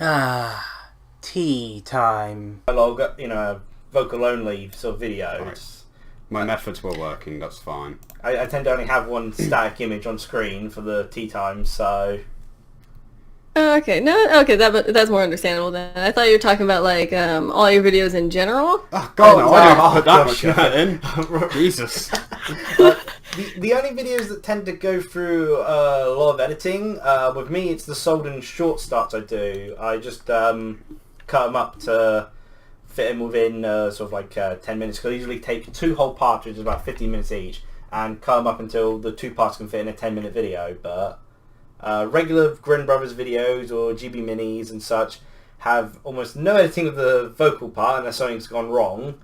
Ah, tea time. Log, vocal only sort of videos. Right. My methods were working, that's fine. I tend to only have one static image on screen for the tea time, so... Okay, that's more understandable then. I thought you were talking about, like, all your videos in general. Oh, God, no, I didn't put that gosh, much in. Jesus. The only videos that tend to go through a lot of editing, with me, it's the Souldin short starts I do. I just cut them up to fit them within sort of like 10 minutes, because I usually take 2 whole parts, which is about 15 minutes each, and cut them up until the 2 parts can fit in a 10-minute video. But regular Grin Brothers videos or GB Minis and such have almost no editing of the vocal part unless something's gone wrong.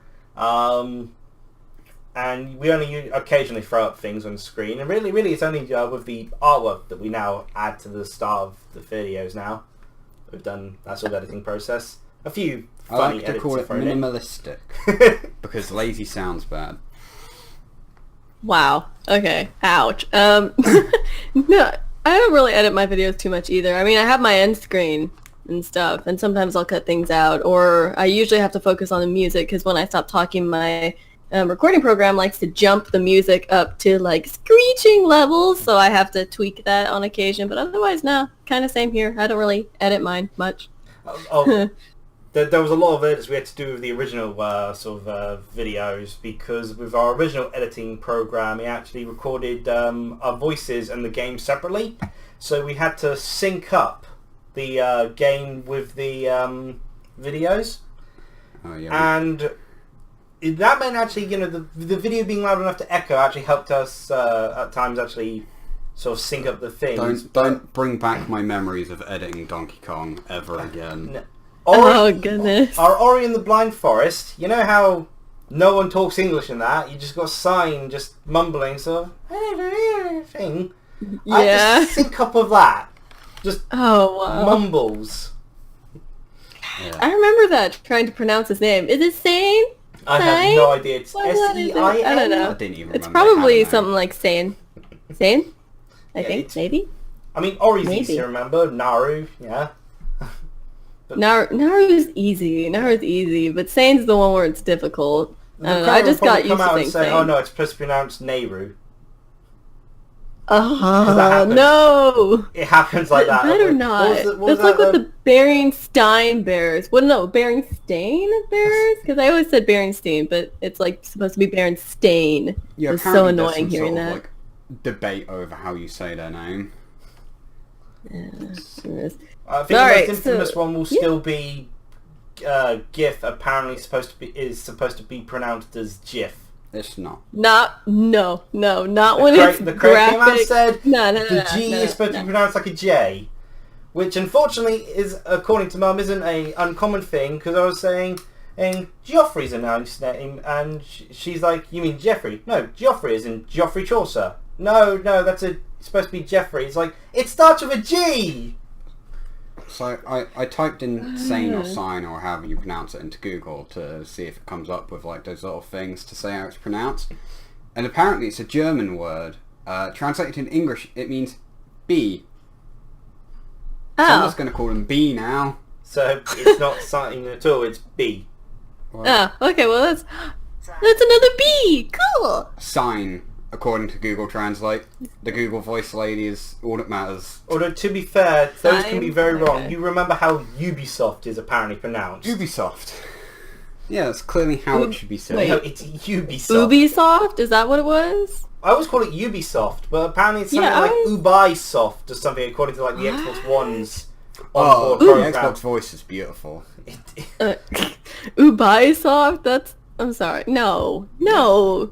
And we only occasionally throw up things on the screen, and really it's only with the artwork that we now add to the start of the videos now. We've done that sort of editing process. A few I funny like to edits call it thrown in. minimalistic, because lazy sounds bad. Wow. Okay. Ouch. No, I don't really edit my videos too much either. I mean, I have my end screen and stuff, and sometimes I'll cut things out, or I usually have to focus on the music, because when I stop talking, my recording program likes to jump the music up to, like, screeching levels, so I have to tweak that on occasion, but otherwise, no, kind of same here. I don't really edit mine much. There was a lot of edits we had to do with the original videos, because with our original editing program, it actually recorded our voices and the game separately. So we had to sync up the game with the videos. Oh, yeah. And that meant actually, the video being loud enough to echo actually helped us at times actually sort of sync up the things. Don't bring back my memories of editing Donkey Kong ever again. No. Oh, goodness. Our Ori and the Blind Forest, you know how no one talks English in that? You just got Sign just mumbling sort of thing. Yeah. I just sync up of that. Just wow. mumbles. Yeah. I remember that, trying to pronounce his name. Is it Sane? I have no idea. It's What is it? Sein. I don't know. I didn't even It's remember they probably had a name. something like Sane. Sane? I Yeah, think, maybe? I mean, Ori's Maybe. easy to remember. Naru, yeah. Naru's easy, but Sane's the one where it's difficult. I don't know, I just got used to saying say, Sane. oh no, it's supposed to be pronounced Nehru. Oh, no! It happens like that. Better not. What was That's like that, with the Beringstein Bears. What, no, Beringstein Bears? Because I always said Beringstein, but it's like supposed to be Berenstain. Yeah, It's so apparently there's annoying some hearing sort of, that. like, debate over how you say their name. I think Alright, the most infamous so- one will still be GIF. Apparently, supposed to be pronounced as GIF. It's not. Not when it's The Craig came out and graphic. said No, the G is supposed to be pronounced like a J, which unfortunately is, according to Mum, isn't a uncommon thing. Because I was saying, Geoffrey's a nice name, and she's like, "You mean Jeffrey? No, Geoffrey is in Geoffrey Chaucer. No, that's supposed to be Jeffrey." It's like, it starts with a G. So I typed in Sane or Sign or however you pronounce it into Google to see if it comes up with like those little things to say how it's pronounced. And apparently it's a German word. Translated in English, it means bee. Someone's going to call him bee now. So it's not something at all. It's B. Well, Okay, well that's another B! Cool! Sign, according to Google Translate. The Google voice lady is all that matters. Although, to be fair, those can be very wrong. Okay. You remember how Ubisoft is apparently pronounced. Ubisoft. Yeah, that's clearly how it should be said. No, it's Ubisoft. Ubisoft? Is that what it was? I always call it Ubisoft, but apparently it's something Yeah, like Ubisoft or something, according to like the Xbox One's onboard the program. Xbox voice is beautiful. Ubisoft? I'm sorry. No.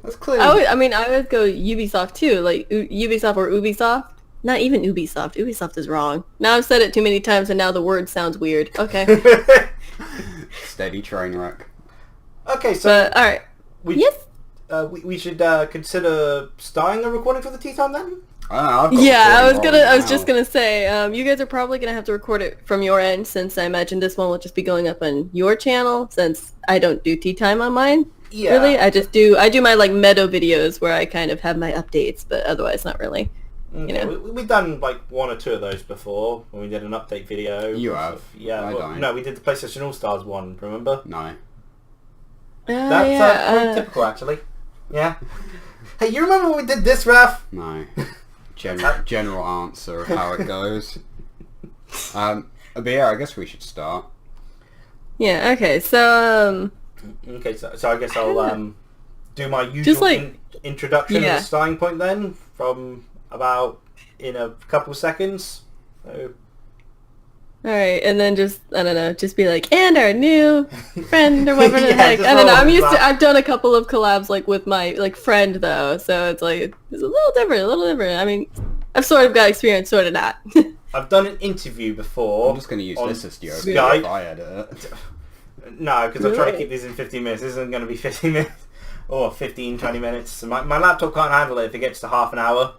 That's clearly... I would go Ubisoft too, like Ubisoft or Ubisoft. Not even Ubisoft. Ubisoft is wrong. Now I've said it too many times and now the word sounds weird. Okay. Steady train wreck. Okay, so Alright. Yes? we should consider starting the recording for the tea time then? I've got Yeah, I was recording rolling just now. gonna say, you guys are probably gonna have to record it from your end, since I imagine this one will just be going up on your channel, since I don't do tea time on mine. Yeah. Really, I do my like Meadow videos where I kind of have my updates, but otherwise not really. Okay, we've done like one or two of those before when we did an update video. You have. Yeah. I don't. No, we did the PlayStation All Stars one. Remember? No. That's quite typical, actually. Yeah. Hey, you remember when we did this, Raph? No. General answer of how it goes. But yeah, I guess we should start. Yeah. Okay. So Okay, so I guess I'll do my usual introduction and starting point then, from about in a couple seconds. So. All right, and then just I don't know, just be like, and our new friend or whatever the heck. I don't know. I've done a couple of collabs like with my like friend though, so it's like it's a little different. I mean, I've sort of got experience, sort of not. I've done an interview before. I'm just going to use this as the opening Skype. if I edit it. No, because I try to keep these in 15 minutes. This isn't going to be 15 minutes. Or 15, 20 minutes. So my laptop can't handle it if it gets to half an hour.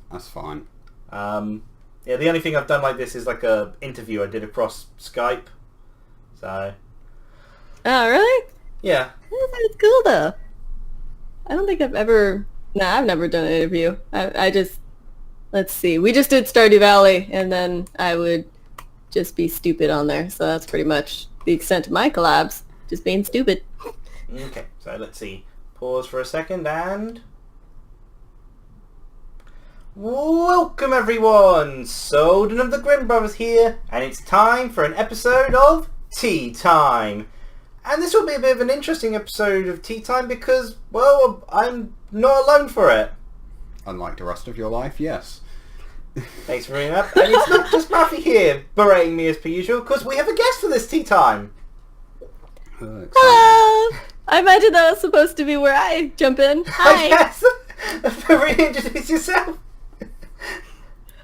That's fine. Yeah, the only thing I've done like this is like a interview I did across Skype. So. Oh, really? Yeah. That's cool though. I don't think I've ever... I've never done an interview. I just... Let's see. We just did Stardew Valley, and then I would just be stupid on there. So that's pretty much the extent of my collabs. Just being stupid. Okay, so let's see. Pause for a second and... Welcome everyone! Souldin of the Grin Brothers here, and it's time for an episode of Tea Time. And this will be a bit of an interesting episode of Tea Time because, well, I'm not alone for it. Unlike the rest of your life, yes. Thanks for bringing it up. And it's not just Rafi here berating me as per usual, because we have a guest for this Tea Time. Hello! I imagine that was supposed to be where I jump in. Hi! Yes! Reintroduce yourself.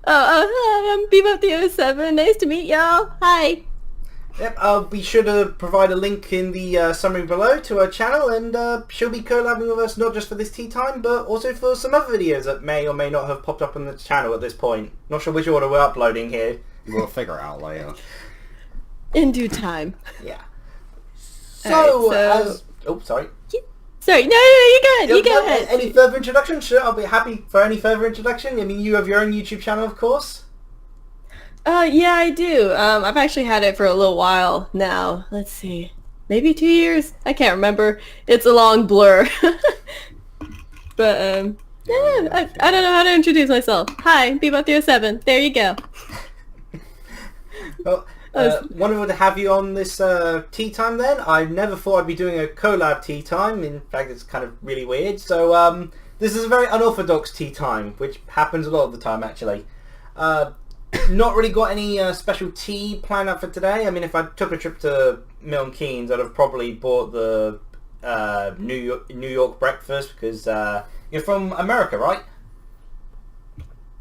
Hi, I'm Beabop the 07. Nice to meet y'all. Hi. Yep, I'll be sure to provide a link in the summary below to her channel, and she'll be collabing with us not just for this tea time, but also for some other videos that may or may not have popped up on the channel at this point. Not sure which order we're uploading here. We'll figure it out later. In due time. Yeah. So, oh, sorry. Sorry, no, you go ahead. You go ahead. Any further introduction? Sure, I'll be happy for any further introduction. I mean, you have your own YouTube channel, of course. Yeah, I do. I've actually had it for a little while now. Let's see. Maybe 2 years? I can't remember. It's a long blur. But, I don't know how to introduce myself. Hi, Beabop the 07. There you go. Well, wonderful to have you on this tea time then. I never thought I'd be doing a collab tea time. In fact, it's kind of really weird. So, this is a very unorthodox tea time, which happens a lot of the time, actually. Not really got any special tea planned up for today. I mean, if I took a trip to Milton Keynes, I'd have probably bought the New York breakfast because you're from America, right?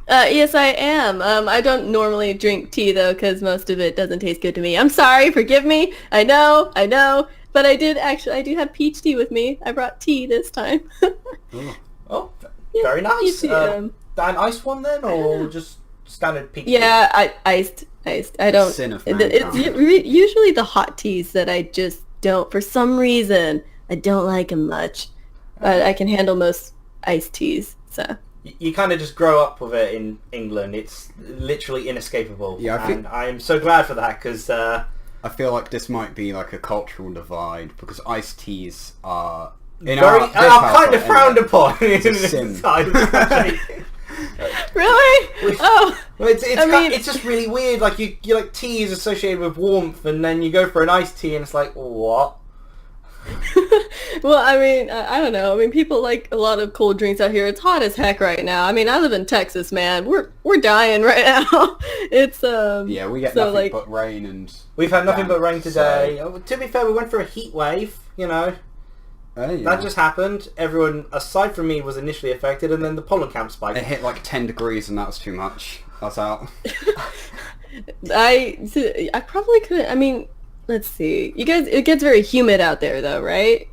Yes, I am. I don't normally drink tea though, because most of it doesn't taste good to me. I'm sorry, forgive me. I know, but I do have peach tea with me. I brought tea this time. Oh, very nice. An iced one then, or just standard peach tea? Yeah, iced. I don't. Sin of It's usually the hot teas that I just don't. For some reason, I don't like them much, but I can handle most iced teas. So. You kind of just grow up with it in England. It's literally inescapable. Yeah, and I'm so glad for that because I feel like this might be like a cultural divide because iced teas are kind of frowned upon in this sin. side of the country. Really? Well, it's just really weird. Like you like tea is associated with warmth, and then you go for an iced tea, and it's like what? Well, I mean, I don't know. I mean, people like a lot of cold drinks out here. It's hot as heck right now. I mean, I live in Texas, man. We're dying right now. It's yeah, we get nothing but rain and we've had nothing but rain today. So... To be fair, we went through a heat wave. You know, yeah. that just happened. Everyone aside from me was initially affected, and then the pollen count spiked. It hit like 10 degrees, and that was too much. I was out. I probably couldn't. I mean. Let's see. You guys, it gets very humid out there, though, right?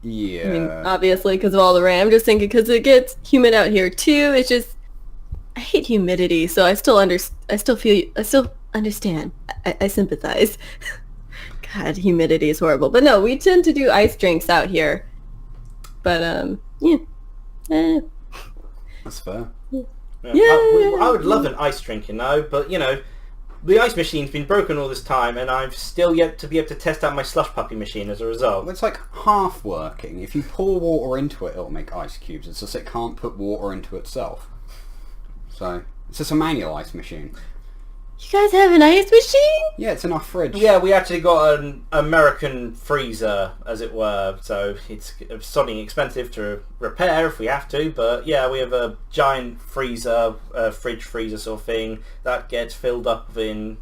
Yeah. I mean, obviously, because of all the rain. I'm just thinking because it gets humid out here too. It's just, I hate humidity, so I still understand. I sympathize. God, humidity is horrible. But no, we tend to do ice drinks out here. But yeah. That's fair. I would love an ice drink, but the ice machine's been broken all this time, and I've still yet to be able to test out my slush puppy machine as a result. It's like half working. If you pour water into it, it'll make ice cubes. It's just it can't put water into itself. So it's just a manual ice machine. You guys have an ice machine? Yeah, it's in our fridge. Yeah, we actually got an American freezer, as it were, so it's something expensive to repair if we have to, but yeah, we have a giant freezer, fridge freezer sort of thing, that gets filled up in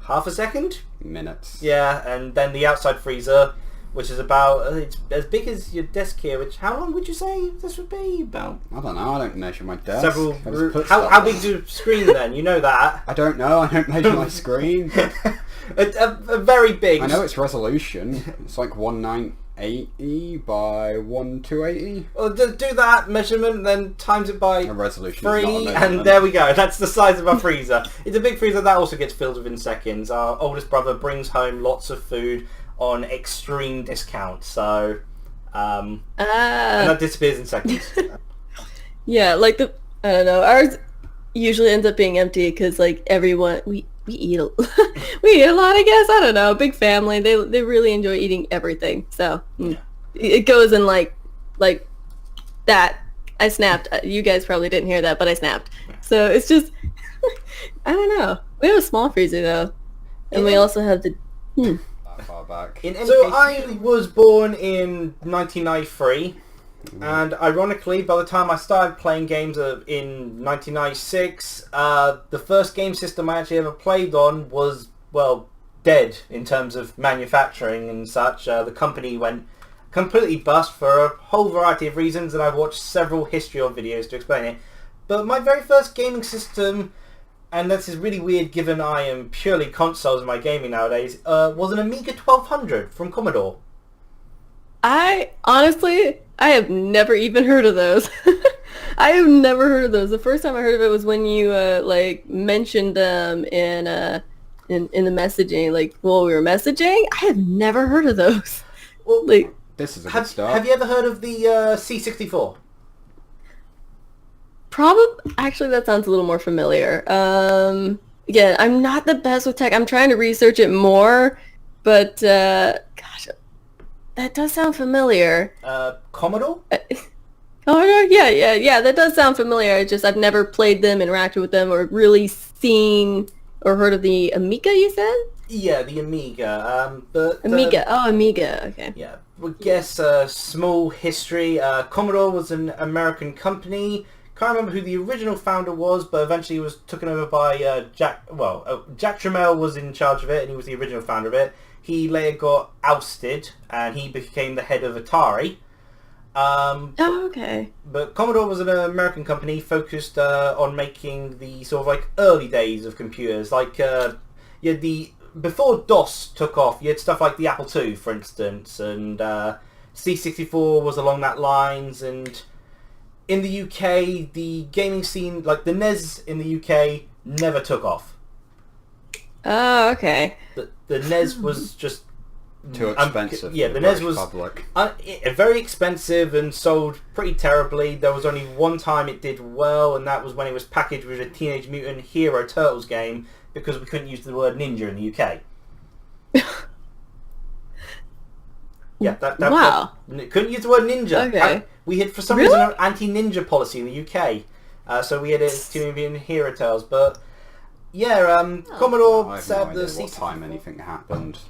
half a second? Minutes. Yeah, and then the outside freezer, which is about, it's as big as your desk here, which, how long would you say this would be? About... I don't know, I don't measure my desk. How big is your screen then? You know that. I don't know, I don't measure my screen. a very big... I know its resolution. It's like 1980 by 1280. Well, do that measurement, then times it by A resolution 3, and there we go. That's the size of our freezer. It's a big freezer that also gets filled within seconds. Our oldest brother brings home lots of food on extreme discount, so and that disappears in seconds. Yeah, like I don't know, ours usually ends up being empty because like everyone we eat we eat a lot, I guess. I don't know, big family, they really enjoy eating everything, so it goes in like that. I snapped. You guys probably didn't hear that, but I snapped. So it's just I don't know, we have a small freezer though, and we also have the Far back. I was born in 1993, and ironically, by the time I started playing games in 1996, the first game system I actually ever played on was, well, dead in terms of manufacturing and such. The company went completely bust for a whole variety of reasons, and I've watched several history of videos to explain it. But my very first gaming system, and this is really weird given I am purely consoles in my gaming nowadays, was an Amiga 1200 from Commodore. I have never even heard of those. I have never heard of those. The first time I heard of it was when you mentioned them in the messaging, like while we were messaging. I have never heard of those. Well, this is a good start. Have you ever heard of the C64? Actually, that sounds a little more familiar. Again, I'm not the best with tech. I'm trying to research it more, but gosh, that does sound familiar. Commodore? Commodore? Yeah. That does sound familiar. I've never played them, interacted with them, or really seen or heard of the Amiga. You said? Yeah, the Amiga. Amiga. Amiga. Okay. Yeah. I guess small history. Commodore was an American company. Can't remember who the original founder was, but eventually it was taken over by Jack. Well, Jack Tramiel was in charge of it, and he was the original founder of it. He later got ousted, and he became the head of Atari. Okay. But Commodore was an American company focused on making the sort of like early days of computers. Like you had before DOS took off, you had stuff like the Apple II, for instance, and C64 was along that lines, and in the UK, the gaming scene, like the NES in the UK, never took off. Oh, okay. The NES was just... Too expensive. The NES was very expensive and sold pretty terribly. There was only one time it did well, and that was when it was packaged with a Teenage Mutant Hero Turtles game, because we couldn't use the word ninja in the UK. Yeah, wow. Couldn't use the word ninja. Okay. We had, for some reason, an anti-ninja policy in the UK, so we had it to in Hero Tales. But yeah, Commodore set up the what time anything happened.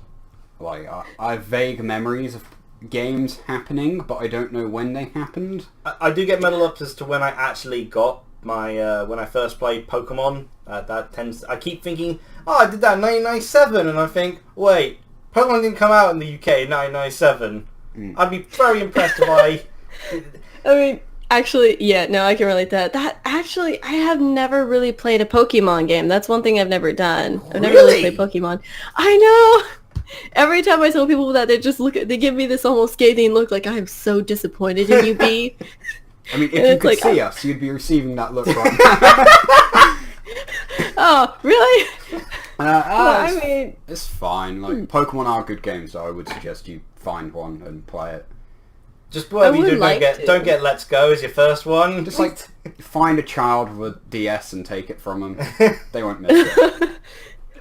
Like I have vague memories of games happening, but I don't know when they happened. I do get muddled up as to when I actually got my when I first played Pokemon. I keep thinking, I did that in 1997, and I think, wait, Pokemon didn't come out in the UK in 1997. I'd be very impressed if I... I mean, actually, yeah, no, I can relate to that. Actually, I have never really played a Pokemon game. That's one thing I've never done. I've never really played Pokemon. I know! Every time I tell people that, they give me this almost scathing look, like I am so disappointed in you, B. I mean, if you could see us, you'd be receiving that look right now. Oh, really? I mean, it's fine. Like Pokemon are good games, so I would suggest you find one and play it. Just whatever you would do, like to. don't get Let's Go as your first one. Just like find a child with a DS and take it from them. They won't miss it.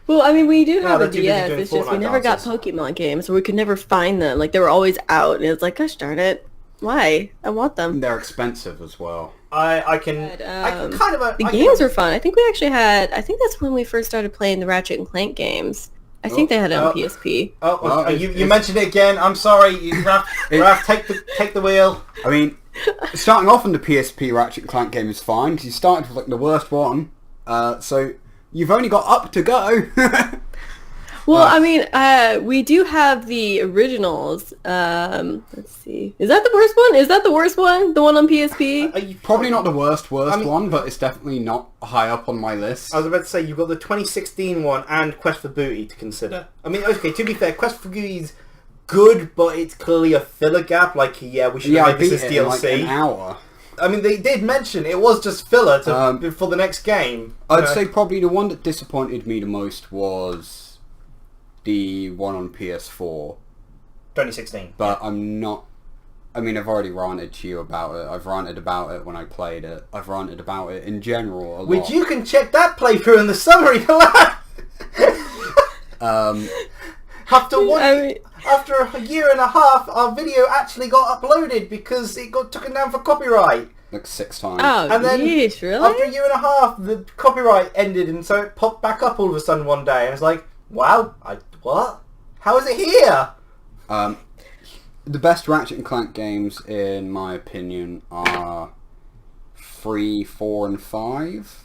Well, I mean, we do have they're a too busy DS. doing It's just we Fortnite never got dances. Pokemon games, so we could never find them. Like, they were always out, and it's like, gosh darn it. Why? I want them. They're expensive as well. I can kind of... The games were fun. I think we actually had... I think that's when we first started playing the Ratchet and Clank games. I think they had it on PSP. You mentioned it again. I'm sorry, Raph, take the wheel. I mean, starting off on the PSP Ratchet and Clank game is fine, because you started with like the worst one, so you've only got up to go. Well, I mean, we do have the originals. Let's see. Is that the worst one? Is that the worst one? The one on PSP? Probably not the worst one, but it's definitely not high up on my list. I was about to say, you've got the 2016 one and Quest for Booty to consider. I mean, okay, to be fair, Quest for Booty's good, but it's clearly a filler gap. Like, we should have made this as DLC. In like an hour. I mean, they did mention it was just filler for the next game. I'd say probably the one that disappointed me the most was the one on PS4. 2016. But I'm not... I mean, I've already ranted to you about it. I've ranted about it when I played it. I've ranted about it in general a lot. Which you can check that playthrough in the summary below. After a year and a half, our video actually got uploaded because it got taken down for copyright. Like 6 times. Oh, And then yeesh, really? after a year and a half, the copyright ended, and so it popped back up all of a sudden one day, and it's like, wow, what? How is it here? The best Ratchet and Clank games, in my opinion, are 3, 4, and 5.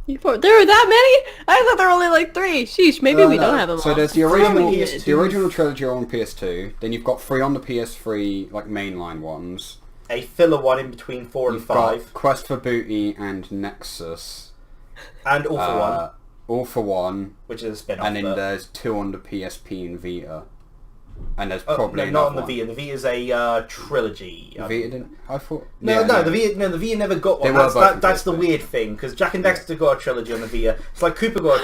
There were that many? I thought there were only like 3. Sheesh, maybe we don't have them So all. there's the Three on the original, PS2. the original trilogy on PS2. Then you've got 3 on the PS3, like mainline ones. A filler one in between 4 and You've 5, got Quest for Booty and Nexus. and All for One, All for One. which is a spin-off. And then but- there's 2 on the PSP and Vita. And there's Oh, probably no, not on another the Vita. The Vita's a trilogy. one. The Vita didn't... I thought... No, Yeah, the Vita never got They one. were both That's the PSP. weird thing, because Jack and Dexter got a trilogy on the Vita. Sly Cooper got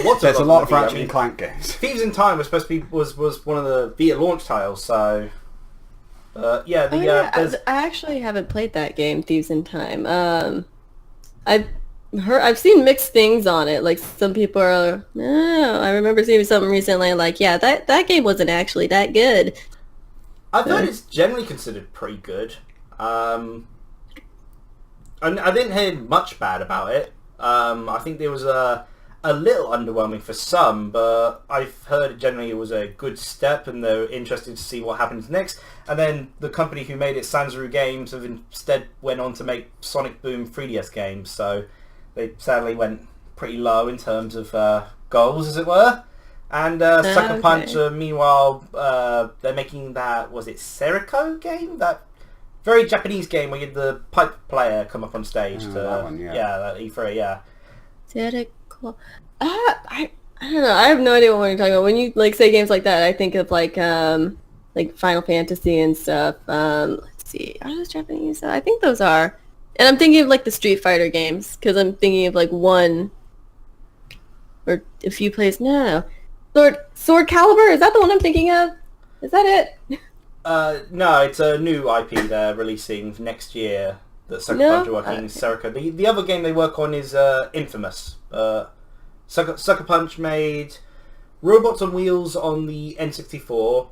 lots There's a of lot on of the Vita. Ratchet and Clank games. Thieves in Time was supposed to be was one of the Vita launch titles. So, there's I actually haven't played that game, Thieves in Time. I've seen mixed things on it. Like, some people are, I remember seeing something recently like, yeah, that game wasn't actually that good. I've heard it's generally considered pretty good. And I didn't hear much bad about it. I think there was a little underwhelming for some, but I've heard generally it was a good step, and they're interested to see what happens next. And then the company who made it, Sanzaru Games, have instead went on to make Sonic Boom 3DS games, so they sadly went pretty low in terms of goals, as it were. And Sucker Punch, meanwhile, they're making that, was it Serico game? That very Japanese game where you had the pipe player come up on stage. that one, yeah. Yeah, that E3, yeah. I don't know. I have no idea what you're talking about. When you like say games like that, I think of like Final Fantasy and stuff. Let's see, are those Japanese? I think those are. And I'm thinking of like the Street Fighter games because I'm thinking of like one or a few plays. No. Sword Calibur, is that the one I'm thinking of? Is that it? No, it's a new IP they're releasing next year that Sucker Punch are working. Serico. The other game they work on is Infamous. Sucker Punch made Robots on Wheels on the N64.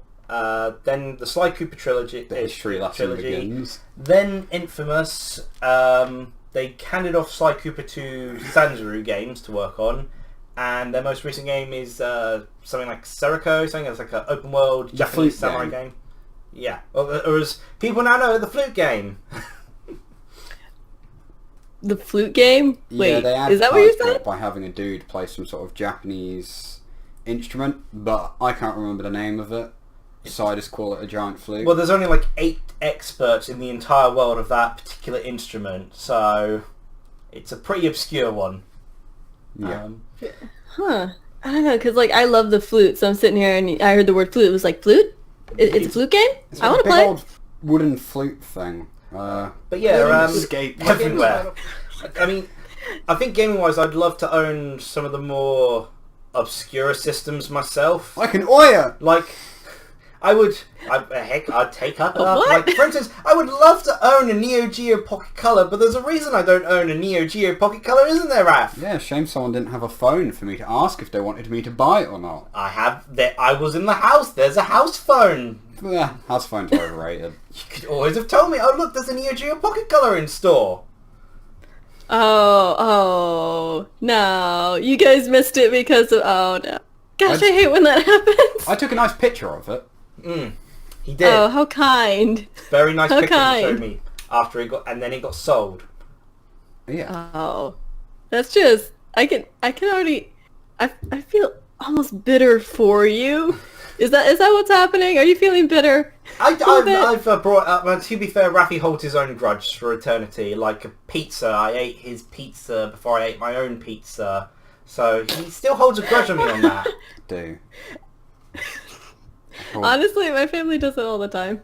Then the Sly Cooper trilogy. The history lesson begins. Then Infamous. They handed off Sly Cooper to Sanzaru Games to work on. And their most recent game is something like Serico, something that's like an open world Japanese samurai game. Yeah, or as people now know, the flute game. The flute game? Wait, is that what you said? By having a dude play some sort of Japanese instrument, but I can't remember the name of it, so I just call it a giant flute. Well, there's only like 8 experts in the entire world of that particular instrument, so it's a pretty obscure one. Yeah. I don't know, because like I love the flute, so I'm sitting here and I heard the word flute. It was like, flute? It's a flute game? It's I like want to a big play. old wooden flute thing. But yeah, escape everywhere. I mean, I think gaming-wise, I'd love to own some of the more obscure systems myself. Like an Oya! Like, I'd take up. What? Like, for instance, I would love to own a Neo Geo Pocket Color, but there's a reason I don't own a Neo Geo Pocket Color, isn't there, Raph? Yeah, shame someone didn't have a phone for me to ask if they wanted me to buy it or not. I was in the house. There's a house phone. Yeah, house phones are overrated. You could always have told me, oh look, there's a Neo Geo Pocket Color in store. Oh, no. You guys missed it because of... Oh, no. Gosh, I hate when that happens. I took a nice picture of it. He did. Oh, how kind. Very nice How picture he kind. showed me after and then it got sold. Yeah. Oh. That's just... I can already... I feel almost bitter for you. Is that what's happening? Are you feeling bitter? I've brought up, to be fair, Rafi holds his own grudge for eternity. Like a pizza, I ate his pizza before I ate my own pizza. So he still holds a grudge on me on that. Do. Honestly, my family does it all the time.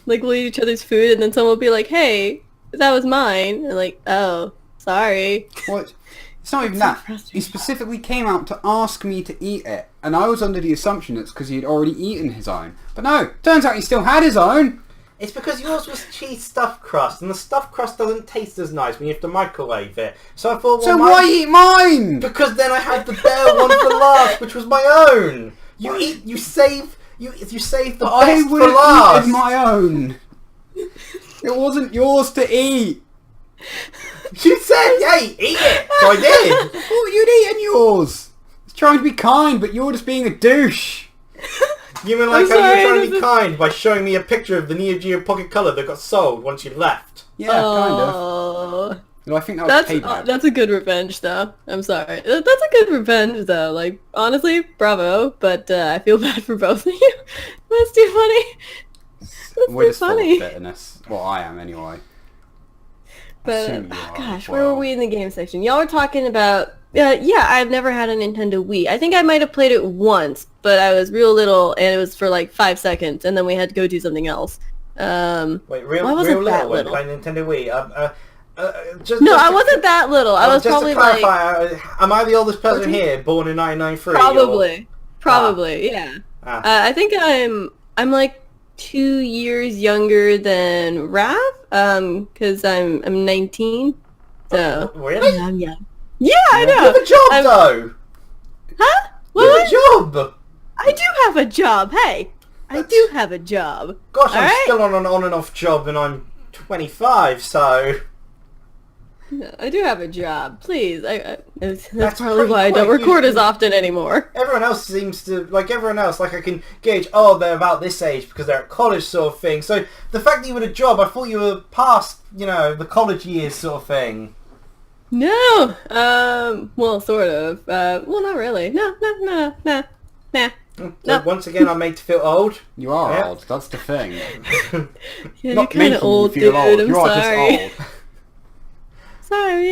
Like, we'll eat each other's food and then someone will be like, hey, that was mine. And like, oh, sorry. What? It's not even that. He specifically came out to ask me to eat it, and I was under the assumption it's because he had already eaten his own. But no, turns out he still had his own. It's because yours was cheese stuffed crust, and the stuffed crust doesn't taste as nice when you have to microwave it. So I thought, well, So why eat mine? Because then I had the bare one for last, which was my own. You save the I best would for have last. eaten my own. It wasn't yours to eat. You said, hey, eat it. So I did. I thought you'd eaten yours. I was trying to be kind, but you're just being a douche. You mean like I'm how you were sorry, trying to this be is- kind by showing me a picture of the Neo Geo Pocket Color that got sold once you left? Yeah, kind of. Oh. No, I think that was payback. That's a good revenge, though. I'm sorry. That's a good revenge, though. Like, honestly, bravo. But I feel bad for both of you. That's too funny. That's We're too just full of funny. bitterness. Well, I am anyway. But Assume you oh are gosh, as where were well. we in the game section? Y'all were talking about. Yeah, I've never had a Nintendo Wii. I think I might have played it once, but I was real little, and it was for like 5 seconds, and then we had to go do something else. Wait, Why wasn't real that little when little? playing Nintendo Wii. No, I wasn't that little. I was just probably to like clarify, am I the oldest person 14? here, born in 1993? probably, yeah. I think I'm like 2 years younger than Raph, because I'm 19. So Really? I'm young. Yeah, I You know. have a job, I'm- though! Huh? You have What? a job! I do have a job. Hey, I do have a job. Gosh, I'm Alright? still on an on and off job and I'm 25, so... I do have a job. Please, that's That's probably pretty why I don't quick. record as often anymore. Everyone else seems to, like everyone else, like I can gauge, oh, they're about this age because they're at college sort of thing. So the fact that you had a job, I thought you were past, the college years sort of thing. No, well, sort of. Well, not really. No. So No. once again, I'm made to feel old. You are Yeah. old, that's the thing. Yeah, you're Not kind making of old, you feel dude. old. I'm You are sorry. just old. Sorry,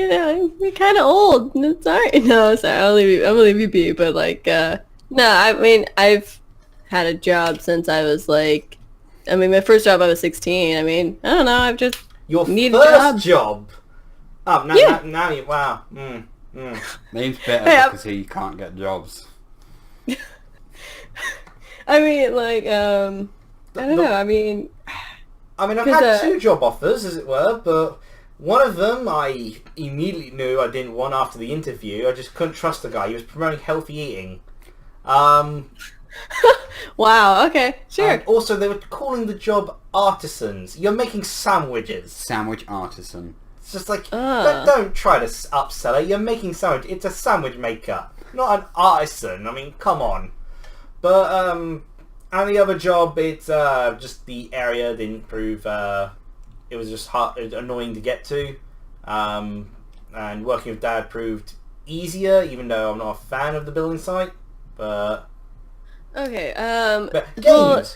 you're kind of old. No, sorry. No, sorry. I'm gonna leave you be. But like, no. I mean, I've had a job since I was like, my first job I was 16. I mean, I don't know. I've just Your need a first job. Oh, Yeah. now you, wow. Name's bitter Hey, because he can't get jobs. I mean, like, I don't know. I mean, I've 'Cause, had 2 job offers, as it were, but one of them I immediately knew I didn't want after the interview. I just couldn't trust the guy. He was promoting healthy eating. wow. Okay, sure. And also, they were calling the job artisans. You're making sandwiches. Sandwich artisan. It's just like, Ah. don't try to upsell it. You're making sandwich. It's a sandwich maker, not an artisan. I mean, come on. But, and the other job, it's just the area didn't prove, it was just annoying to get to. And working with Dad proved easier, even though I'm not a fan of the building site. But Okay.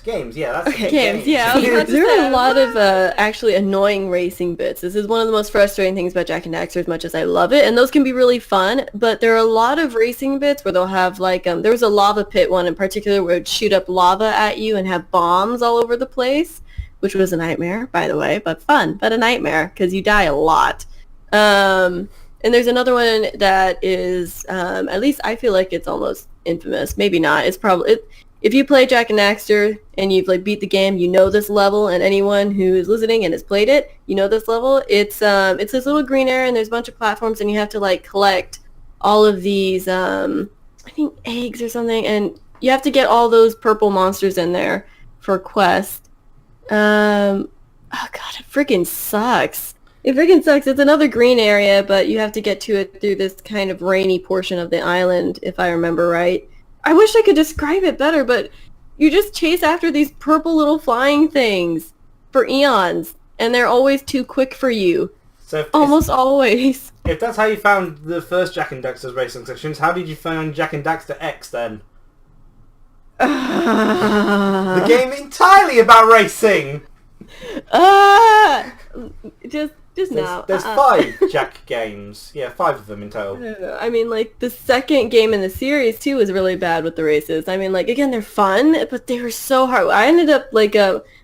games, yeah, that's Okay, it, games. Yeah, I was about to Games. say, a lot of actually annoying racing bits. This is one of the most frustrating things about Jak and Daxter, as much as I love it, and those can be really fun. But there are a lot of racing bits where they'll have like there was a lava pit one in particular where it would shoot up lava at you and have bombs all over the place, which was a nightmare, by the way, but fun, but a nightmare because you die a lot. And there's another one that is, at least I feel like it's almost infamous. Maybe not. It's probably if you play Jack and Daxter and you've like beat the game, you know this level, and anyone who is listening and has played it, you know this level. It's this little green area, and there's a bunch of platforms, and you have to like collect all of these, I think eggs or something, and you have to get all those purple monsters in there for a quest. Oh god, it freaking sucks. It freaking sucks. It's another green area, but you have to get to it through this kind of rainy portion of the island, if I remember right. I wish I could describe it better, but you just chase after these purple little flying things for eons, and they're always too quick for you. So almost always. If that's how you found the first Jak and Daxter's racing sections, how did you find Jak and Daxter X then? The game entirely about racing! Just now. There's 5 Jak games. Yeah, 5 of them in I total. don't know. I mean, like, the second game in the series, too, was really bad with the races. I mean, like, again, they're fun, but they were so hard. I ended up, like,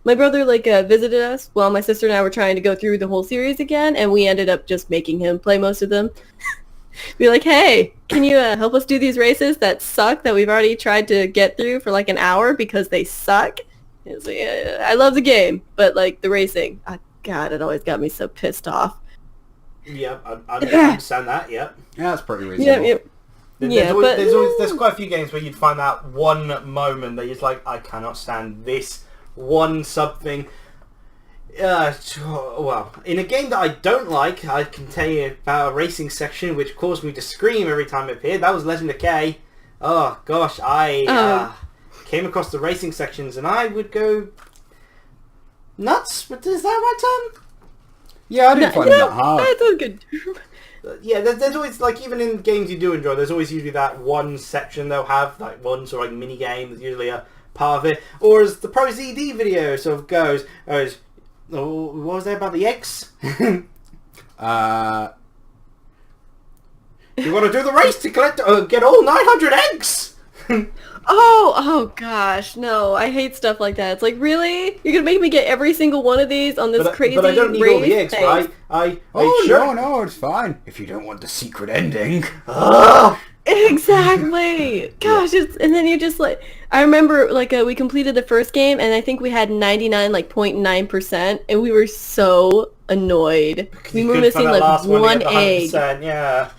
my brother, like, visited us while my sister and I were trying to go through the whole series again, and we ended up just making him play most of them. Be like, hey, can you help us do these races that suck that we've already tried to get through for, like, an hour because they suck? Like, I love the game, but, like, the racing... God, it always got me so pissed off. Yeah, I understand that, yeah. Yeah, that's pretty reasonable. There's quite a few games where you'd find that one moment that you're just like, I cannot stand this one something. Well, in a game that I don't like, I can tell you about a racing section which caused me to scream every time it appeared. That was Legend of K. Oh, gosh, I came across the racing sections and I would go... nuts? But is that my term? Yeah, I didn't find it that hard. That's a good term. Yeah, there's always, like, even in games you do enjoy, there's always usually that one section they'll have, like, one sort of, like, mini-game that's usually a part of it. Or as the Pro ZD video sort of goes, what was there about the eggs? You want to do the race to get all 900 eggs? Oh gosh, no, I hate stuff like that. It's like, really? You're gonna make me get every single one of these on this crazy race? But I don't need all the eggs, right? No, it's fine. If you don't want the secret ending. Exactly. Gosh, and then you just like, I remember like we completed the first game and I think we had 99.9%, and we were so annoyed. We were missing like one egg. Yeah.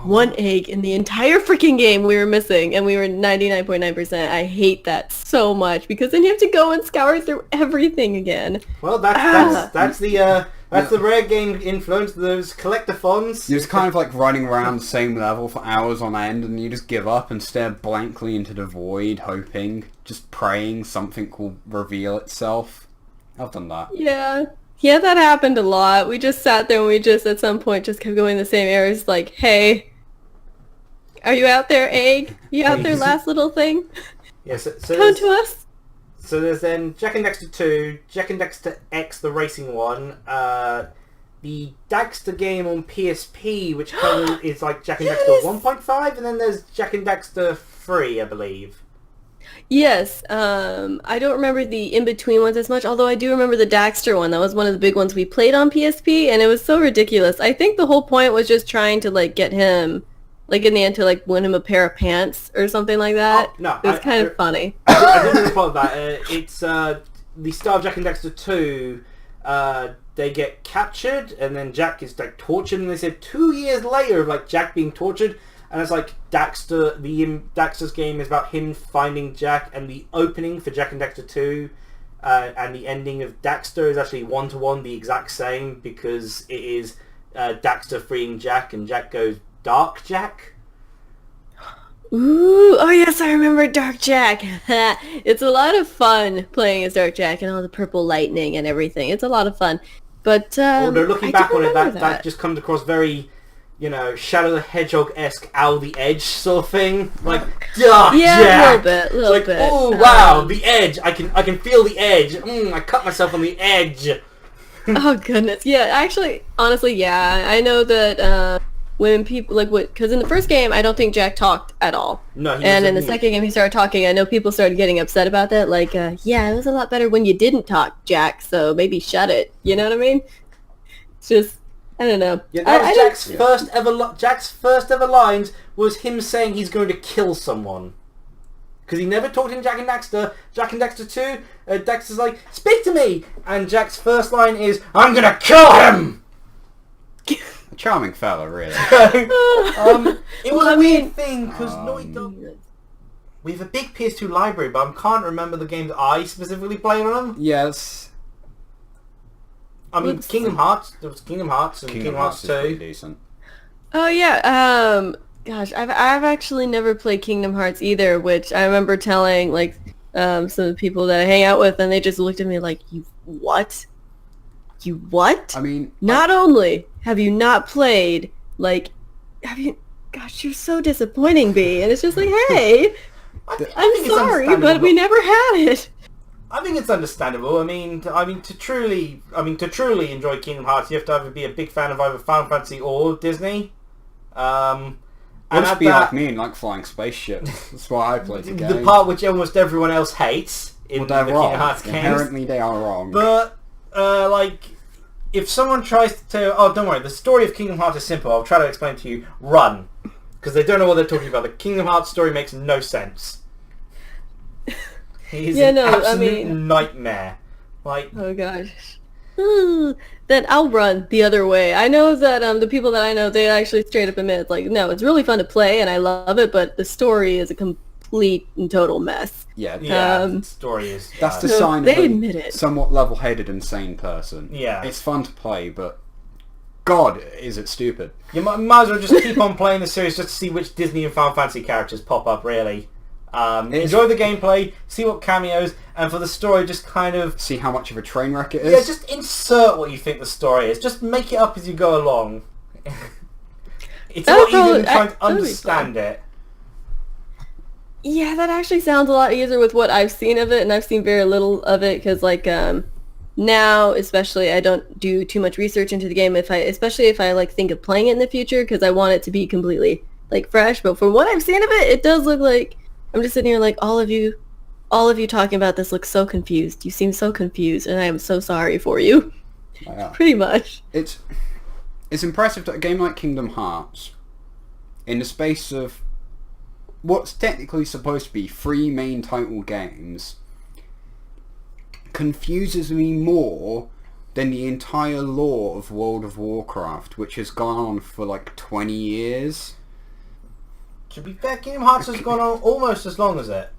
One egg in the entire freaking game we were missing, and we were 99.9%. I hate that so much because then you have to go and scour through everything again. Well, that's the rare game influence. Those collectathons. You're just kind of like running around the same level for hours on end, and you just give up and stare blankly into the void, hoping, just praying something will reveal itself. I've done that. Yeah, that happened a lot. We just sat there and we just, at some point, just kept going the same areas, like, hey, are you out there, egg? You out there, last little thing? Yeah, so come to us. So there's then Jak and Daxter 2, Jak and Daxter X, the racing one, the Daxter game on PSP, which is like Jak and Daxter 1.5, and then there's Jak and Daxter 3, I believe. Yes, I don't remember the in-between ones as much, although I do remember the Daxter one. That was one of the big ones we played on PSP, and it was so ridiculous. I think the whole point was just trying to, like, get him, like, in the end to, like, win him a pair of pants or something like that. Oh, no. It was kind of funny. I didn't really follow that. It's, the start of Jak and Daxter 2, they get captured, and then Jak is, like, tortured, and they said 2 years later of, like, Jak being tortured. And it's like Daxter's game is about him finding Jak, and the opening for Jak and Daxter 2 and the ending of Daxter is actually one-to-one the exact same, because it is Daxter freeing Jak, and Jak goes, Dark Jak? Ooh, oh yes, I remember Dark Jak. It's a lot of fun playing as Dark Jak and all the purple lightning and everything. It's a lot of fun. But, they're looking back on it, that just comes across very... you know, Shadow the Hedgehog-esque Owl the Edge sort of thing. Like, Dark Jak! A little bit. Oh, wow, the edge! I can feel the edge! I cut myself on the edge! Oh, goodness. Yeah, actually, honestly, yeah. I know that when people, like, because in the first game, I don't think Jak talked at all. No, he And in the second game, he started talking. I know people started getting upset about that. Like, yeah, it was a lot better when you didn't talk, Jak, so maybe shut it. You know what I mean? It's just... I don't know. Yeah, that was Jak's first ever lines was him saying he's going to kill someone. Because he never talked in Jak and Daxter. Jak and Daxter 2, Daxter's like, speak to me! And Jak's first line is, I'm gonna kill him! A charming fella, really. It was a weird thing, because Naughty Dog... We have a big PS2 library, but I can't remember the games I specifically played on them. Yes. I mean, Kingdom Hearts. There was Kingdom Hearts and Kingdom Hearts 2. Is pretty decent. Oh yeah, gosh, I've actually never played Kingdom Hearts either, which I remember telling like some of the people that I hang out with, and they just looked at me like, "You what? You what?" I mean, not only have you not played, like, have you? Gosh, you're so disappointing, B. And it's just like, hey, I'm sorry, but we never had it. I think it's understandable. I mean, to truly enjoy Kingdom Hearts, you have to either be a big fan of either Final Fantasy or Disney. Or just be like me and like flying spaceships. That's why I played the game. The part which almost everyone else hates in the wrong. Kingdom Hearts games. Inherently, they are wrong. But like, if someone tries to tell, oh, don't worry, the story of Kingdom Hearts is simple. I'll try to explain to you. Run, because they don't know what they're talking about. The Kingdom Hearts story makes no sense. He's an absolute nightmare. Like, oh gosh. Then I'll run the other way. I know that the people that I know, they actually straight up admit, like, no, it's really fun to play and I love it, but the story is a complete and total mess. Yeah, the story is... That's the sign they of a admit it. somewhat level-headed, insane person. Yeah. It's fun to play, but God, is it stupid. You might as well just keep on playing the series just to see which Disney and Final Fantasy characters pop up, really. Enjoy the gameplay, see what cameos, and for the story, just kind of... See how much of a train wreck it is? Yeah, just insert what you think the story is. Just make it up as you go along. It's not even trying to understand it. Yeah, that actually sounds a lot easier with what I've seen of it, and I've seen very little of it, because, like, now, especially, I don't do too much research into the game, especially if I, like, think of playing it in the future, because I want it to be completely, like, fresh, but from what I've seen of it, it does look like... I'm just sitting here like, all of you talking about this look so confused. You seem so confused, and I am so sorry for you. Yeah. Pretty much. It's impressive that a game like Kingdom Hearts, in the space of what's technically supposed to be 3 main title games, confuses me more than the entire lore of World of Warcraft, which has gone on for like 20 years. To be fair, Kingdom Hearts has gone on almost as long as it.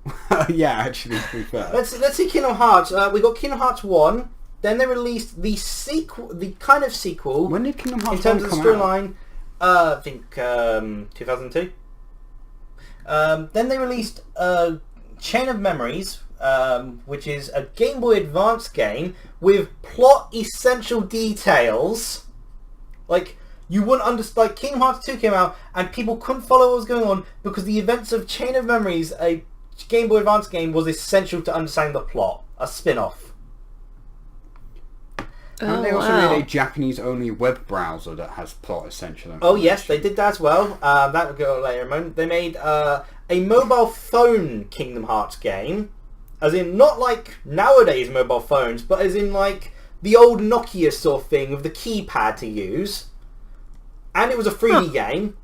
Yeah, actually, to be fair. Let's see Kingdom Hearts. We got Kingdom Hearts 1, then they released the sequel, the kind of sequel. When did Kingdom Hearts 1 come out? In terms of the storyline, I think 2002. Then they released Chain of Memories, which is a Game Boy Advance game with plot essential details. Like... You wouldn't understand... Like, Kingdom Hearts 2 came out, and people couldn't follow what was going on because the events of Chain of Memories, a Game Boy Advance game, was essential to understand the plot. A spin-off. And they also made a Japanese-only web browser that has plot essential information. Oh, yes, they did that as well. That will go later in a moment. They made a mobile phone Kingdom Hearts game. As in, not like nowadays mobile phones, but as in, like, the old Nokia sort of thing with the keypad to use. And it was a 3D game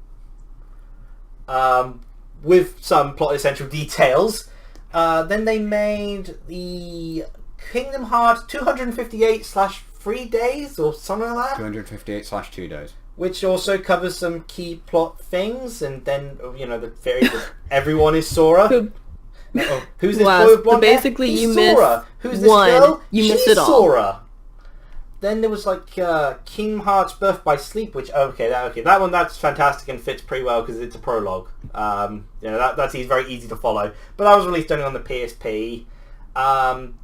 with some plot essential details. Then they made the Kingdom Hearts 258/3 days or something like that. 258/2 days. Which also covers some key plot things. And then, you know, the fairy everyone is Sora. Who's this boy with blonde hair? Basically, He's you Sora. missed Who's this one. girl? You missed She's it all. Sora. Then there was like Kingdom Hearts Birth by Sleep, which that one that's fantastic and fits pretty well because it's a prologue. You know that's very easy to follow. But that was released only on the PSP, and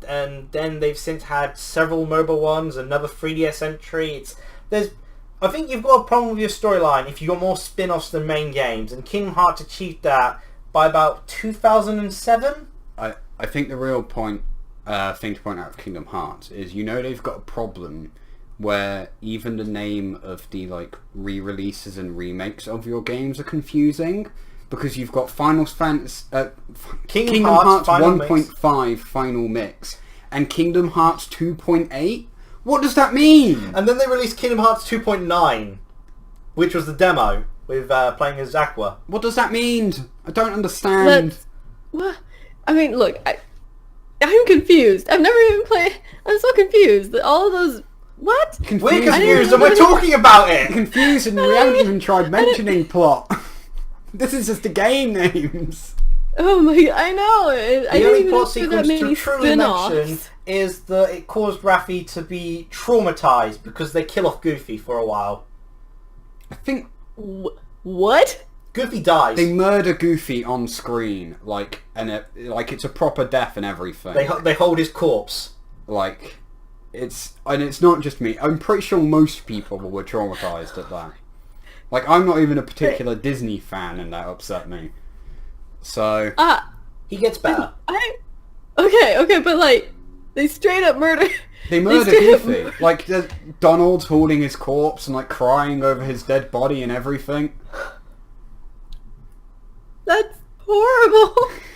then they've since had several mobile ones, another 3DS entry. I think you've got a problem with your storyline if you got more spin-offs than main games, and Kingdom Hearts achieved that by about 2007. I think the real point. Thing to point out of Kingdom Hearts is, you know, they've got a problem where even the name of the like re-releases and remakes of your games are confusing because you've got Kingdom Hearts 1.5 Final Mix and Kingdom Hearts 2.8. What does that mean? And then they released Kingdom Hearts 2.9, which was the demo with playing as Aqua. What does that mean? I don't understand. What? I mean, look, I'm confused. I've never even played. I'm so confused. All of those. What? We're Confused. confused and we're talking about it! Confused, and we haven't even tried mentioning plot. This is just the game names. Oh my! I know. I The didn't only even plot know there were that sequence to many truly spin-offs. mention is that it caused Raffi to be traumatized because they kill off Goofy for a while. I think What? Goofy dies. they murder Goofy on screen, like, and it's a proper death and everything. They hold his corpse. Like, it's not just me. I'm pretty sure most people were traumatized at that. Like, I'm not even a particular Disney fan, and that upset me. So He gets better. Okay, but like, they straight up murder. they murder straight up Goofy. Like, Donald's holding his corpse and like crying over his dead body and everything. That's horrible.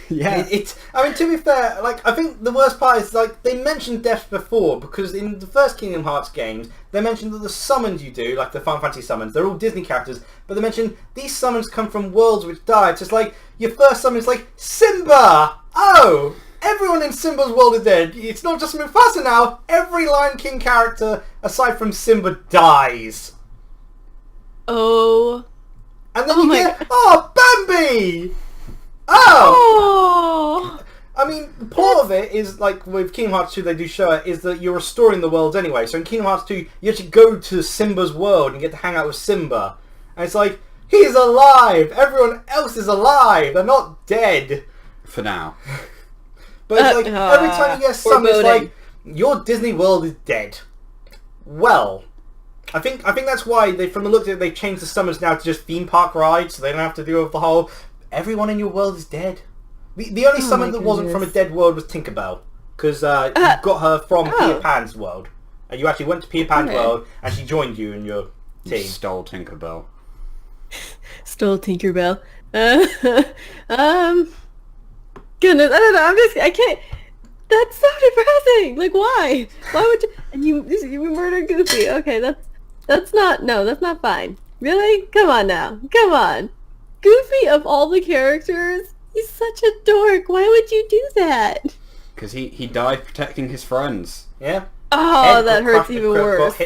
Yeah. I mean, to be fair, like, I think the worst part is, like, they mentioned death before, because in the first Kingdom Hearts games, they mentioned that the summons you do, like the Final Fantasy summons, they're all Disney characters, but they mentioned these summons come from worlds which died. So it's like, your first summon is like, Simba! Oh! Everyone in Simba's world is dead. It's not just Mufasa now. Every Lion King character, aside from Simba, dies. Oh. And then Oh you my get, God. oh, Bambi! Oh! Oh. I mean, the plot of it is, like, with Kingdom Hearts 2, they do show it, is that you're restoring the worlds anyway. So in Kingdom Hearts 2, you actually go to Simba's world and get to hang out with Simba. And it's like, he's alive! Everyone else is alive! They're not dead! For now. But it's like, every time you get a summon, it's like, your Disney world is dead. Well, I think that's why, from the look of it, they changed the summons now to just theme park rides, so they don't have to deal with the whole, everyone in your world is dead. The only summon that wasn't from a dead world was Tinkerbell, because you got her from Peter Pan's world. And you actually went to Peter Pan's world, and she joined you in your You team. stole Tinkerbell. Stole Tinkerbell. Goodness, I don't know. I can't. That's so depressing. Like, why? Why would you? And you murdered Goofy. Okay, that's not fine. Really? Come on now. Come on. Goofy, of all the characters, he's such a dork. Why would you do that? Because he died protecting his friends. Yeah. Oh, Head that got hurts crushed- even worse.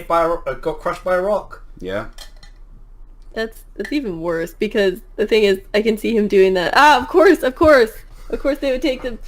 Got crushed by a rock. Yeah. That's even worse because the thing is, I can see him doing that. Of course they would take them.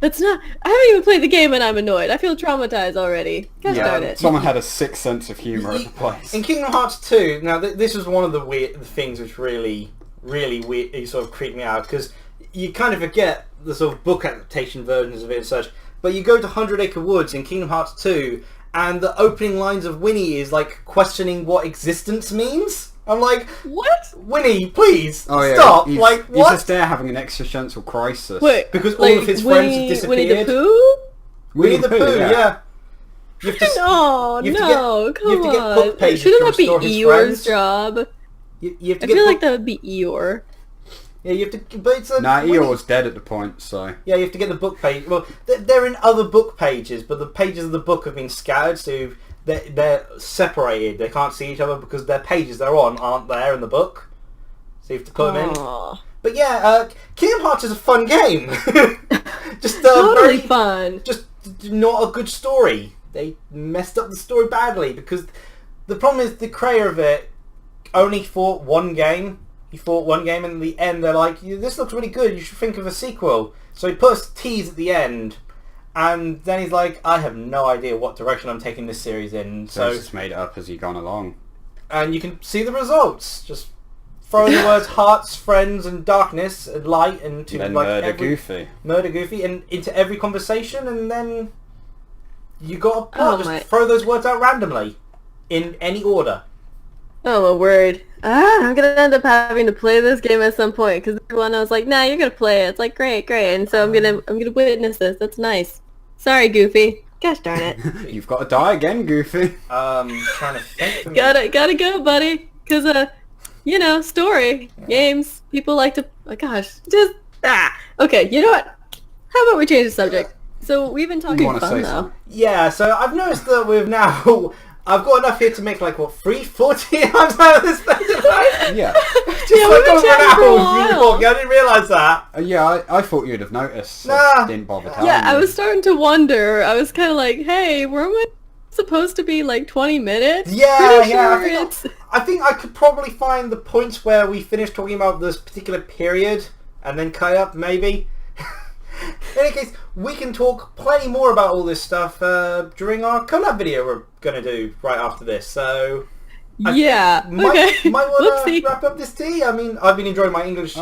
That's not. I haven't even played the game and I'm annoyed. I feel traumatized already. Gosh darn it. Someone had a sick sense of humour at the place. In Kingdom Hearts 2, now this was one of the things which really weird, it sort of creeped me out, because you kind of forget the sort of book adaptation versions of it and such, but you go to 100 Acre Woods in Kingdom Hearts 2, and the opening lines of Winnie is like questioning what existence means. I'm like, What? Winnie, please, Oh yeah, stop! He's, Like, he's what? just there having an existential crisis. Wait, Because all like, of his friends have disappeared. Winnie the Pooh? Winnie the Pooh, yeah. You have to, No, you have to no, get- come you have to get on. book pages Shouldn't to that be restore his Eeyore's friends. job? you have to I get feel like book- that would be Eeyore. Yeah, you have to, but it's a Nah, Winnie- Eeyore's dead at the point, so... Yeah, you have to get the book page. Well, they're in other book pages, but the pages of the book have been scattered, so they're separated. They can't see each other because their pages they're on aren't there in the book. So you have to put them in. Aw. But yeah, Kingdom Hearts is a fun game. Just Totally very fun. just not a good story. They messed up the story badly because the problem is the creator of it only fought one game. He fought one game, and in the end they're like, this looks really good, you should think of a sequel. So he puts tease at the end, and then he's like, I have no idea what direction I'm taking this series in. So So he's just made it up as he gone along. and you can see the results. Just throw the words hearts, friends, and darkness, and light into Then like murder every Goofy. murder Goofy and into every conversation, and then you got a plot. Oh Just my- throw those words out randomly in any order. Oh my word. I'm gonna end up having to play this game at some point because everyone was like, nah, you're gonna play it. It's like, great, and so I'm gonna witness this. That's nice. Sorry, Goofy. Gosh darn it. You've got to die again, Goofy. Trying to think. For me. gotta go, buddy. Cause story games. People like to. Oh, gosh, just Okay, you know what? How about we change the subject? So we've been You talking want to fun say now. something? Yeah, so I've noticed that we've now I've got enough here to make like what 340 times out of this thing, right? Yeah. Just Yeah, like we've been over an chatting for a hour of while. talking. I didn't realise that. Yeah, I thought you'd have noticed. So Nah. didn't bother telling Yeah, I you. was starting to wonder. I was kind of like, hey, weren't we supposed to be like 20 minutes? Yeah, Pretty yeah. sure I think I could probably find the points where we finished talking about this particular period and then cut up, maybe. In any case, we can talk plenty more about all this stuff during our collab video we're going to do right after this. So, Yeah. might Okay. want to Whoopsie. wrap up this tea. I mean, I've been enjoying my English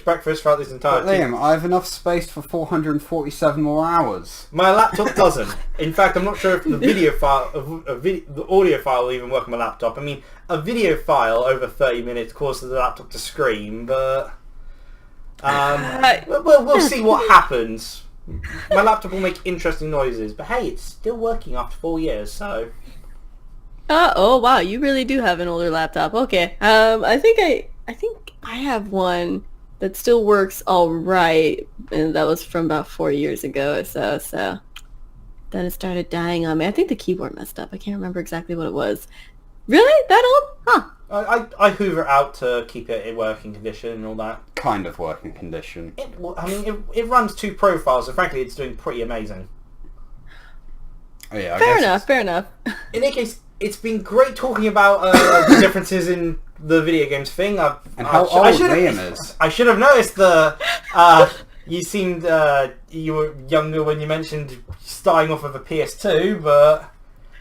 breakfast throughout this entire But Liam, I have enough space for 447 more hours. My laptop doesn't. In fact, I'm not sure if the video file, the audio file will even work on my laptop. I mean, a video file over 30 minutes causes the laptop to scream, but we'll see what happens. My laptop will make interesting noises, but hey, it's still working after 4 years, so... Oh wow, you really do have an older laptop. Okay. I think I have one that still works all right, and that was from about 4 years ago or so. Then it started dying on me. I think the keyboard messed up. I can't remember exactly what it was. Really? That old? Huh. I hoover it out to keep it in working condition and all that. Kind of working condition. It runs 2 profiles, so frankly it's doing pretty amazing. Oh, yeah, I Fair guess enough. Fair enough. In any case, it's been great talking about the differences in the video games thing. And how old Liam is. I should have noticed you seemed you were younger when you mentioned starting off with a PS2, but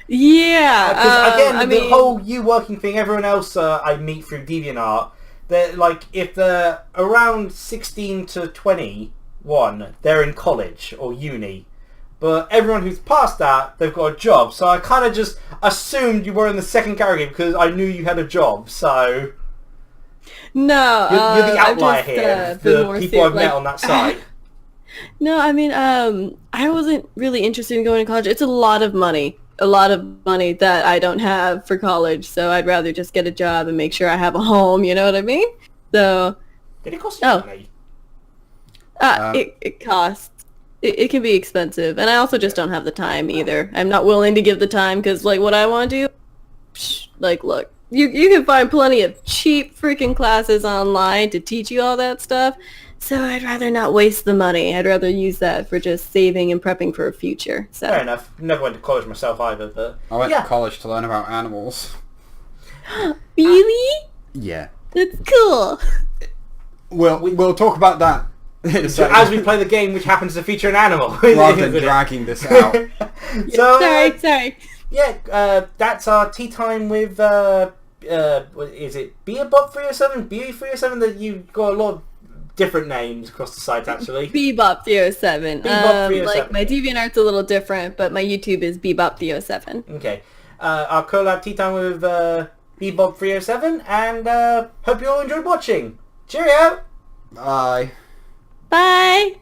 Yeah. because again, I the mean, whole you working thing. Everyone else I meet through DeviantArt, they're like if they're around 16 to 21, they're in college or uni. But everyone who's past that, they've got a job. So I kind of just assumed you were in the second category because I knew you had a job. So no. you're the I've outlier just, here. been The more people I've met like- on that site. No, I mean, I wasn't really interested in going to college. It's a lot of money that I don't have for college. So I'd rather just get a job and make sure I have a home. You know what I mean? So, Did it cost you Oh. money? it costs. It can be expensive, and I also just don't have the time either. I'm not willing to give the time because, like, what I want to do, like, look, you can find plenty of cheap freaking classes online to teach you all that stuff. So I'd rather not waste the money. I'd rather use that for just saving and prepping for a future. So Fair enough. Never went to college myself either, but I went yeah. to college to learn about animals. Really? Yeah. That's cool. We'll talk about that in a So second. as we play the game, which happens to feature an animal, rather than dragging this out. So Sorry. yeah, that's our tea time with what is it Beabop 307, BE 307? That you got a lot of different names across the site actually. Beabop 307. Beabop 307. Like my DeviantArt's a little different, but my YouTube is Beabop 307. Okay, our collab tea time with Beabop 307, and hope you all enjoyed watching. Cheerio. Bye. Bye!